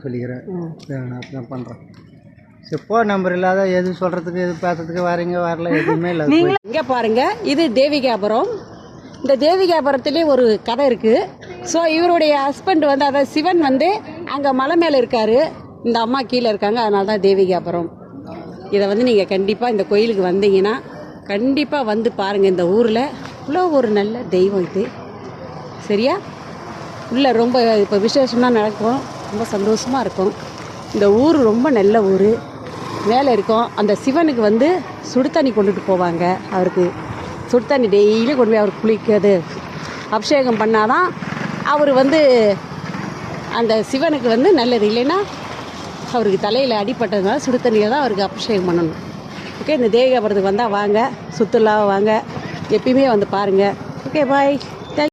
சொல்லிக்கிறேன் பண்ணுறேன். சரி, ஃபோன் நம்பர் இல்லாத எது சொல்கிறதுக்கு எது பேசுறதுக்கு வரீங்க வரல எதுவுமே இல்லை. இங்கே பாருங்கள், இது தேவிகாபுரம். இந்த தேவிகாபுரத்துலேயே ஒரு கதை இருக்குது. ஸோ இவருடைய ஹஸ்பண்ட் வந்து, அதாவது சிவன் வந்து அங்கே மலை மேலே இருக்கார், இந்த அம்மா கீழே இருக்காங்க, அதனால தான் தேவிகாபுரம். இதை வந்து நீங்கள் கண்டிப்பாக இந்த கோயிலுக்கு வந்தீங்கன்னா கண்டிப்பாக வந்து பாருங்கள். இந்த ஊரில் இவ்வளோ ஒரு நல்ல தெய்வம் இது. சரியா? உள்ளே ரொம்ப இப்போ விசேஷமாக நடக்கும், ரொம்ப சந்தோஷமாக இருக்கும். இந்த ஊர் ரொம்ப நல்ல ஊர். மேலே இருக்கும் அந்த சிவனுக்கு வந்து சுடு தண்ணி கொண்டுட்டு போவாங்க. அவருக்கு சுடு தண்ணி டெய்லி கொண்டு போய் அவர் குளிக்கிறது, அபிஷேகம் பண்ணாதான் அவர் வந்து அந்த சிவனுக்கு வந்து நல்லது. இல்லைன்னா அவருக்கு தலையில் அடிப்பட்டதுனால சுடு தண்ணியில் தான் அவருக்கு அபிஷேகம் பண்ணணும். ஓகே, இந்த தேவிகாபுரத்துக்கு வந்தால் வாங்க, சுற்றுலா வாங்க, எப்பயுமே வந்து பாருங்கள். ஓகே, பாய்.